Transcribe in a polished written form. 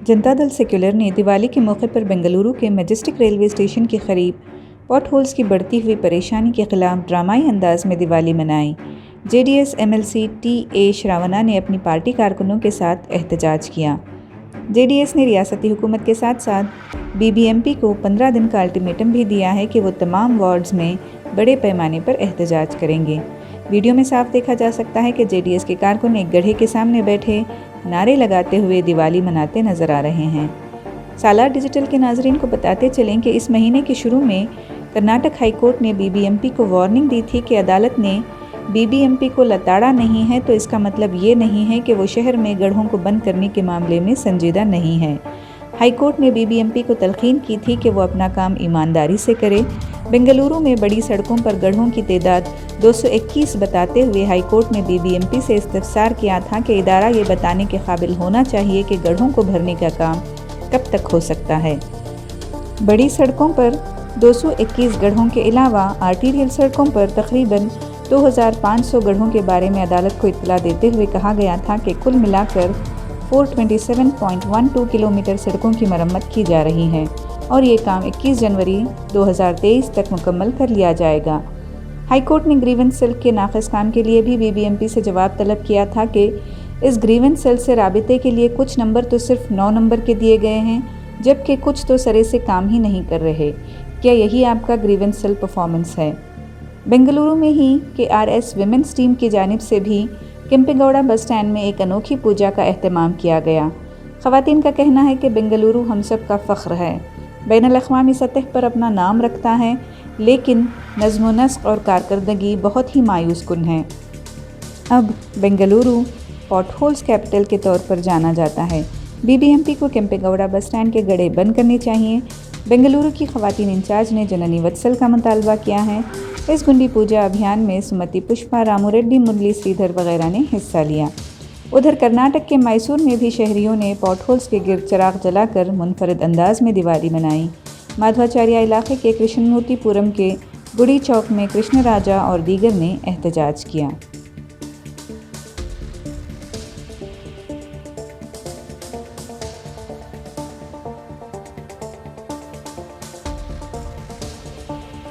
Janata Dal secular ने दिवाली के मौके पर बेंगलुरु के मैजेस्टिक रेलवे स्टेशन के करीब पॉट होल्स की बढ़ती हुई परेशानी के खिलाफ ड्रामाई अंदाज में दिवाली मनाई। JDS MLC T.A.. श्रावणा ने अपनी पार्टी कारकुनों के साथ एहतजाज किया। जेडीएस ने रियासती हुकूमत के साथ साथ बीबीएमपी को 15 दिन का अल्टीमेटम भी दिया है कि वो तमाम वार्ड्स में बड़े पैमाने पर एहतजाज करेंगे। वीडियो में साफ देखा जा सकता है कि जेडीएस के कारकुन एक गड्ढे के सामने बैठे नारे लगाते हुए दिवाली मनाते नजर आ रहे हैं। सालार डिजिटल के नाजरीन को बताते चलें कि इस महीने के शुरू में कर्नाटक हाई कोर्ट ने बीबीएमपी को वार्निंग दी थी कि अदालत ने बीबीएमपी को लताड़ा नहीं है तो इसका मतलब ये नहीं है कि वो शहर में गड्ढों को बंद करने के मामले में संजीदा नहीं है। हाई कोर्ट ने बीबीएमपी को तलकीन की थी कि वो अपना काम ईमानदारी से करे। बेंगलुरु में बड़ी सड़कों पर गड्ढों की तादाद 221 बताते हुए हाई कोर्ट ने बीबीएमपी से इस्तफसार किया था कि इदारा ये बताने के काबिल होना चाहिए कि गड्ढों को भरने का काम कब तक हो सकता है। बड़ी सड़कों पर 221 गड्ढों के अलावा आर्टीरियल सड़कों पर तकरीबन 2500 गड्ढों के बारे में अदालत को इत्तला देते हुए कहा गया था कि कुल मिलाकर 427.12 किलोमीटर सड़कों की मरम्मत की जा रही है और ये काम 21 जनवरी 2023 तक मुकम्मल कर लिया जाएगा। हाई कोर्ट ने ग्रीवेंस सेल के नाक़िस काम के लिए भी बीबीएमपी से जवाब तलब किया था कि इस ग्रीवेंस सेल से राबिते के लिए कुछ नंबर तो सिर्फ 9 नंबर के दिए गए हैं जबकि कुछ तो सरे से काम ही नहीं कर रहे। क्या यही आपका ग्रीवेंस सेल परफॉर्मेंस है? बेंगलुरु में ही KRS विमेंस टीम की जानिब से भी केम्पेगौड़ा बस स्टैंड में एक अनोखी पूजा का एहतमाम किया गया। ख़वातीन का कहना है कि बेंगलुरु हम सब का फ़ख्र है, बैनुल-अक़वामी सतह पर अपना नाम रखता है, लेकिन नज़्म व नस्क़ और कारकर्दगी बहुत ही मायूस कुन है। अब बेंगलुरु पॉट होल्स कैपिटल के तौर पर जाना जाता है। बीबीएमपी को केम्पेगौड़ा बस स्टैंड के गड्ढे बंद करने चाहिए। बेंगलुरु की ख़वातीन इंचार्ज ने जननी वत्सल का मुतालबा किया है। इस गुंडी पूजा अभियान में सुमति पुष्पा, रामू रेड्डी, मुरली श्रीधर वगैरह ने हिस्सा लिया। उधर कर्नाटक के मैसूर में भी शहरियों ने पॉट होल्स के गिर्द चिराग जलाकर मुनफरद अंदाज में दिवाली मनाई। माधवाचार्य इलाके के कृष्णमूर्तिपुरम के गुड़ी चौक में कृष्ण राजा और दीगर ने एहतजाज किया।